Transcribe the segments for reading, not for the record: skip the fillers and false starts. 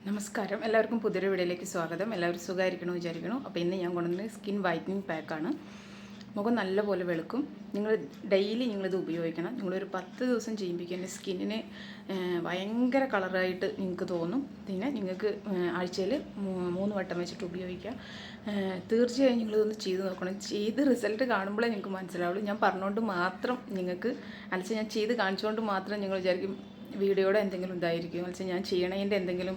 നമസ്കാരം, എല്ലാവർക്കും പുതിയൊരു വീഡിയോയിലേക്ക് സ്വാഗതം. എല്ലാവരും സുഖമായിരിക്കണമെന്ന് വിചാരിക്കണം. അപ്പോൾ ഇന്ന് ഞാൻ കൊണ്ടുവന്നത് സ്കിൻ വൈറ്റനിങ് പാക്കാണ്. മുഖം നല്ലപോലെ വെളുക്കും. നിങ്ങൾ ഡെയിലി നിങ്ങളിത് ഉപയോഗിക്കണം. നിങ്ങളൊരു 10 ദിവസം ചെയ്യുമ്പോഴേക്കും എൻ്റെ സ്കിന്നിന് ഭയങ്കര കളറായിട്ട് നിങ്ങൾക്ക് തോന്നും. പിന്നെ നിങ്ങൾക്ക് ആഴ്ചയിൽ 3 വട്ടം വെച്ചിട്ട് ഉപയോഗിക്കാം. തീർച്ചയായും നിങ്ങളിതൊന്ന് ചെയ്ത് നോക്കണം. ചെയ്ത് റിസൾട്ട് കാണുമ്പോഴേ നിങ്ങൾക്ക് മനസ്സിലാവുള്ളൂ. ഞാൻ പറഞ്ഞുകൊണ്ട് മാത്രം നിങ്ങൾക്ക് അലച്ച് ഞാൻ ചെയ്ത് കാണിച്ചുകൊണ്ട് മാത്രം നിങ്ങൾ വിചാരിക്കും വീഡിയോയുടെ എന്തെങ്കിലും ഇതായിരിക്കും, അല്ലെങ്കിൽ ഞാൻ ചെയ്യണതിൻ്റെ എന്തെങ്കിലും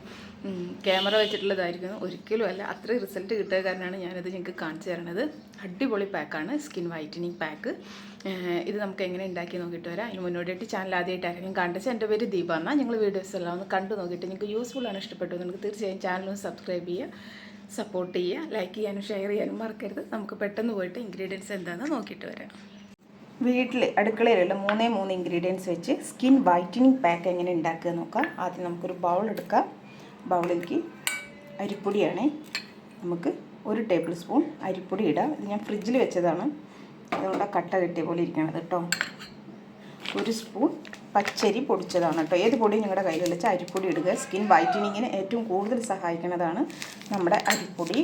ക്യാമറ വെച്ചിട്ടുള്ളതായിരിക്കും. ഒരിക്കലും അല്ല. അത്രയും റിസൾട്ട് കിട്ടുക കാരണമാണ് ഞാനിത് നിങ്ങൾക്ക് കാണിച്ചു തരണത്. അടിപൊളി പാക്കാണ് സ്കിൻ വൈറ്റനിങ് പാക്ക്. ഇത് നമുക്ക് എങ്ങനെ ഉണ്ടാക്കി നോക്കിയിട്ട് വരാം. അതിന് മുന്നോടിയായിട്ട് ചാനൽ ആദ്യമായിട്ടായിരിക്കും കണ്ടിച്ച്. എൻ്റെ പേര് ദീപ എന്നാൽ നിങ്ങൾ വീഡിയോസ് എല്ലാം ഒന്ന് കണ്ടു നോക്കിയിട്ട് നിങ്ങൾക്ക് യൂസ്ഫുള്ളാണ്, ഇഷ്ടപ്പെട്ടു നിങ്ങൾക്ക് തീർച്ചയായും ചാനലൊന്ന് സബ്സ്ക്രൈബ് ചെയ്യുക, സപ്പോർട്ട് ചെയ്യുക, ലൈക്ക് ചെയ്യാനും ഷെയർ ചെയ്യാനും മറക്കരുത്. നമുക്ക് പെട്ടെന്ന് പോയിട്ട് ഇൻഗ്രീഡിയൻസ് എന്താണെന്ന് നോക്കിയിട്ട് വരാം. വീട്ടിൽ അടുക്കളയിലുള്ള 3 ഇൻഗ്രീഡിയൻസ് വെച്ച് സ്കിൻ വൈറ്റനിങ് പാക്ക് എങ്ങനെ ഉണ്ടാക്കുക നോക്കാം. ആദ്യം നമുക്കൊരു ബൗൾ എടുക്കാം. ബൗളിലേക്ക് അരിപ്പൊടിയാണ്. നമുക്ക് 1 ടേബിൾ സ്പൂൺ അരിപ്പൊടി ഇടാം. ഇത് ഞാൻ ഫ്രിഡ്ജിൽ വെച്ചതാണ്, അതുകൊണ്ട് കട്ട കെട്ടിയ പോലെ ഇരിക്കണത് കേട്ടോ. 1 സ്പൂൺ പച്ചരി പൊടിച്ചതാണ് കേട്ടോ. ഏത് പൊടി നിങ്ങളുടെ കയ്യിൽ വെച്ചാൽ അരിപ്പൊടി ഇടുക. സ്കിൻ വൈറ്റനിങ്ങിന് ഏറ്റവും കൂടുതൽ സഹായിക്കുന്നതാണ് നമ്മുടെ അരിപ്പൊടി.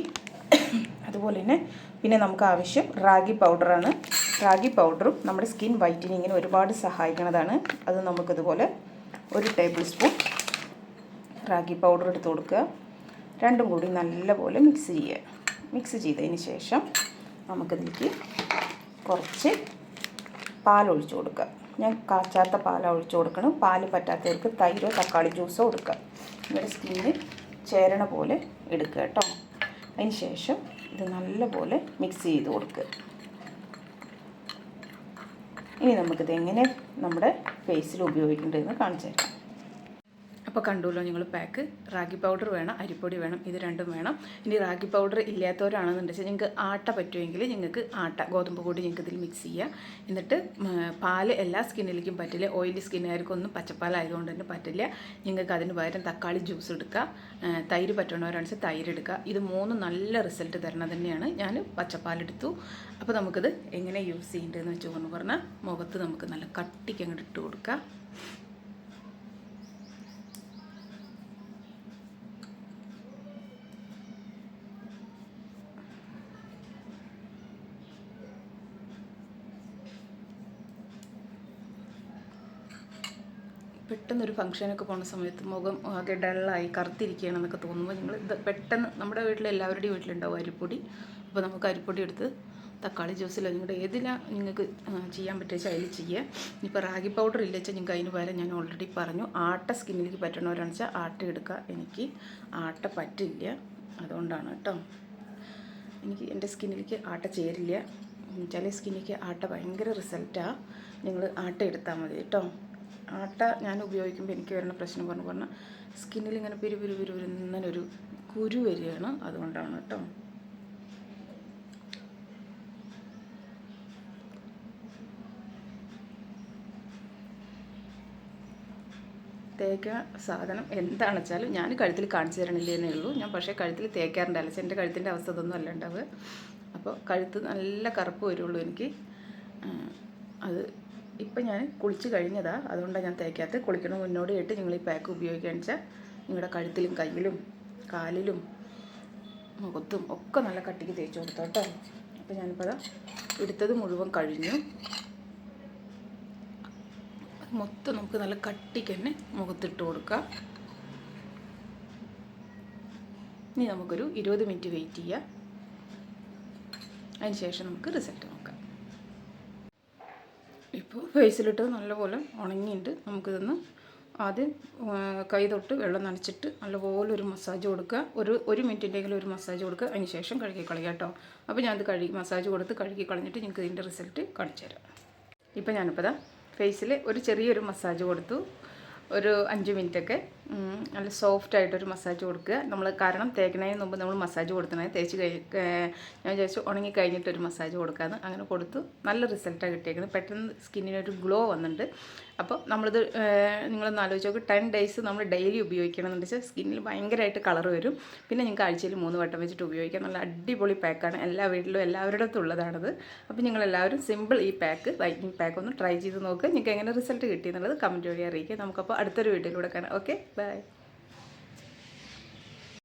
അതുപോലെ തന്നെ പിന്നെ നമുക്ക് ആവശ്യം റാഗി പൗഡറാണ്. റാഗി പൗഡറും നമ്മുടെ സ്കിൻ വൈറ്റനിങ്ങിന് ഒരുപാട് സഹായിക്കുന്നതാണ്. അത് നമുക്കിതുപോലെ 1 ടേബിൾ സ്പൂൺ റാഗി പൗഡർ എടുത്ത് കൊടുക്കുക. രണ്ടും കൂടി നല്ലപോലെ മിക്സ് ചെയ്യുക. മിക്സ് ചെയ്തതിന് ശേഷം നമുക്കിതിലേക്ക് കുറച്ച് പാലൊഴിച്ച് കൊടുക്കുക. ഞാൻ കാച്ചാത്ത പാലാണ് ഒഴിച്ച് കൊടുക്കണം. പാല് പറ്റാത്തവർക്ക് തൈരോ തക്കാളി ജ്യൂസോ കൊടുക്കുക. നിങ്ങളുടെ സ്കിന്നിന് ചേരണ പോലെ എടുക്കുക കേട്ടോ. അതിന് ശേഷം ഇത് നല്ലപോലെ മിക്സ് ചെയ്ത് കൊടുക്കുക. ഇനി നമുക്കിത് എങ്ങനെ നമ്മുടെ ഫേസിൽ ഉപയോഗിക്കേണ്ടതെന്ന് കാണിച്ചു തരാം. അപ്പോൾ കണ്ടുല്ലോ നിങ്ങൾ പാക്ക്. റാഗി പൗഡർ വേണം, അരിപ്പൊടി വേണം, ഇത് രണ്ടും വേണം. ഇനി റാഗി പൗഡർ ഇല്ലാത്തവരാണെന്നുണ്ടെങ്കിൽ നിങ്ങൾക്ക് ആട്ട പറ്റുമെങ്കിൽ നിങ്ങൾക്ക് ഗോതമ്പ് പൊടി നിങ്ങൾക്ക് ഇതിൽ മിക്സ് ചെയ്യുക. എന്നിട്ട് പാല് എല്ലാ സ്കിന്നിലേക്കും പറ്റില്ല. ഓയിലി സ്കിന്നുകാർക്കൊന്നും പച്ചപ്പാലായതുകൊണ്ട് തന്നെ പറ്റില്ല. നിങ്ങൾക്ക് അതിന് പകരം തക്കാളി ജ്യൂസ് എടുക്കുക. തൈര് പറ്റുന്നവരാണെന്ന് തൈര് എടുക്കുക. ഇത് 3 നല്ല റിസൾട്ട് തരണം തന്നെയാണ്. ഞാൻ പച്ചപ്പാലെടുത്തു. അപ്പോൾ നമുക്കിത് എങ്ങനെ യൂസ് ചെയ്യേണ്ടതെന്ന് വെച്ച് പറഞ്ഞാൽ മുഖത്ത് നമുക്ക് നല്ല കട്ടിക്ക് അങ്ങോട്ട് ഇട്ട് കൊടുക്കുക. പെട്ടെന്നൊരു ഫംഗ്ഷനൊക്കെ പോകുന്ന സമയത്ത് മുഖം ആകെ ഡള്ളായി കറുത്തിരിക്കുകയാണെന്നൊക്കെ തോന്നുമ്പോൾ നിങ്ങൾ ഇത് പെട്ടെന്ന് നമ്മുടെ എല്ലാവരുടെയും വീട്ടിലുണ്ടാവും അരിപ്പൊടി. അപ്പോൾ നമുക്ക് അരിപ്പൊടി എടുത്ത് തക്കാളി ജ്യൂസിലോ നിങ്ങളുടെ ഏതിലാണ് നിങ്ങൾക്ക് ചെയ്യാൻ പറ്റുക അതിൽ ചെയ്യുക. ഇപ്പോൾ റാഗി പൗഡർ ഇല്ല വെച്ചാൽ നിങ്ങൾക്ക് അതിന് പകരം ഞാൻ ഓൾറെഡി പറഞ്ഞു ആട്ട സ്കിന്നിലേക്ക് പറ്റണവരാണെന്ന് വെച്ചാൽ ആട്ട എടുക്കുക. എനിക്ക് ആട്ട പറ്റില്ല, അതുകൊണ്ടാണ് കേട്ടോ. എനിക്ക് എൻ്റെ സ്കിന്നിലേക്ക് ആട്ട ചേരില്ല. ചില സ്കിന്നിലേക്ക് ആട്ട ഭയങ്കര റിസൾട്ടാണ്. നിങ്ങൾ ആട്ട എടുത്താൽ മതി കേട്ടോ. ആട്ട ഞാൻ ഉപയോഗിക്കുമ്പോൾ എനിക്ക് വരുന്ന പ്രശ്നം പറഞ്ഞാൽ സ്കിന്നിൽ ഇങ്ങനെ പിരുന്നൊരു കുരു വരികയാണ്, അതുകൊണ്ടാണ് കേട്ടോ. തേക്കാൻ സാധനം എന്താണെന്ന് വെച്ചാലും ഞാൻ കഴുത്തിൽ കാണിച്ചു തരണില്ലേ ഉള്ളൂ. ഞാൻ പക്ഷേ കഴുത്തിൽ തേക്കാറുണ്ട്. അലച്ച എൻ്റെ കഴുത്തിൻ്റെ അവസ്ഥ ഇതൊന്നും അല്ല ഉണ്ടാവുക. അപ്പോൾ കഴുത്ത് നല്ല കറുപ്പ് വരുള്ളൂ എനിക്ക്. അത് ഇപ്പം ഞാൻ കുളിച്ച് കഴിഞ്ഞതാണ്, അതുകൊണ്ടാണ് ഞാൻ തേക്കാത്ത. കുളിക്കണ മുന്നോടിയായിട്ട് നിങ്ങൾ ഈ പാക്ക് ഉപയോഗിക്കുകയെന്ന് വെച്ചാൽ നിങ്ങളുടെ കഴുത്തിലും കയ്യിലും കാലിലും മുഖത്തും ഒക്കെ നല്ല കട്ടിക്ക് തേച്ച് കൊടുത്തോ കേട്ടോ. അപ്പോൾ ഞാനിപ്പോൾ എടുത്തത് മുഴുവൻ കഴിഞ്ഞു. മൊത്തം നമുക്ക് നല്ല കട്ടിക്ക് തന്നെ മുഖത്തിട്ട് കൊടുക്കാം. ഇനി നമുക്കൊരു 20 മിനിറ്റ് വെയിറ്റ് ചെയ്യാം. അതിന് ശേഷം നമുക്ക് റിസൾട്ട് നോക്കാം. ഇപ്പോൾ ഫേസിലിട്ട് നല്ലപോലെ ഉണങ്ങിയിട്ട് നമുക്കിതൊന്ന് ആദ്യം കൈ തൊട്ട് വെള്ളം നനച്ചിട്ട് നല്ലപോലെ ഒരു മസാജ് കൊടുക്കുക. ഒരു മിനിറ്റിൻ്റെങ്കിലും ഒരു മസാജ് കൊടുക്കുക. അതിന് ശേഷം കഴുകി കളയുക കേട്ടോ. അപ്പോൾ ഞാനത് മസാജ് കൊടുത്ത് കഴുകി കളഞ്ഞിട്ട് നിങ്ങൾക്ക് ഇതിൻ്റെ റിസൾട്ട് കാണിച്ചു തരാം. ഇപ്പോൾ ഞാനിപ്പോൾ ഫേസിൽ ഒരു ചെറിയൊരു മസാജ് കൊടുത്തു. ഒരു 5 മിനിറ്റൊക്കെ നല്ല സോഫ്റ്റായിട്ടൊരു മസാജ് കൊടുക്കുക. നമ്മൾ കാരണം തേക്കുന്നതിന് മുമ്പ് നമ്മൾ മസാജ് കൊടുത്തണേ തേച്ച് ഞാൻ വിചാരിച്ചു ഉണങ്ങി കഴിഞ്ഞിട്ടൊരു മസാജ് കൊടുക്കാമെന്ന്. അങ്ങനെ കൊടുത്തു. നല്ല റിസൾട്ടാണ് കിട്ടിയേക്കുന്നത്. പെട്ടെന്ന് സ്കിന്നിനൊരു ഗ്ലോ വന്നിട്ടുണ്ട്. അപ്പോൾ നമ്മളിത് നിങ്ങളൊന്ന് ആലോചിച്ച് നോക്ക്. 10 ഡേയ്സ് നമ്മൾ ഡെയിലി ഉപയോഗിക്കണമെന്ന് വെച്ചാൽ സ്കിന്നിൽ ഭയങ്കരമായിട്ട് കളർ വരും. പിന്നെ നിങ്ങൾക്ക് ആഴ്ചയിൽ 3 വട്ടം വെച്ചിട്ട് ഉപയോഗിക്കാം. നല്ല അടിപൊളി പാക്കാണ്. എല്ലാ വീട്ടിലും എല്ലാവരുടെ അടുത്തും ഉള്ളതാണത്. അപ്പോൾ നിങ്ങളെല്ലാവരും സിമ്പിൾ ഈ പാക്ക് വൈറ്റനിങ് പാക്ക് ഒന്ന് ട്രൈ ചെയ്ത് നോക്കുക. നിങ്ങൾക്ക് എങ്ങനെ റിസൾട്ട് കിട്ടിയെന്നുള്ളത് കമൻറ്റ് വഴി അറിയിക്കുക. നമുക്കപ്പോൾ അടുത്തൊരു വീഡിയോയിലൂടെ കാണാം. Okay, by.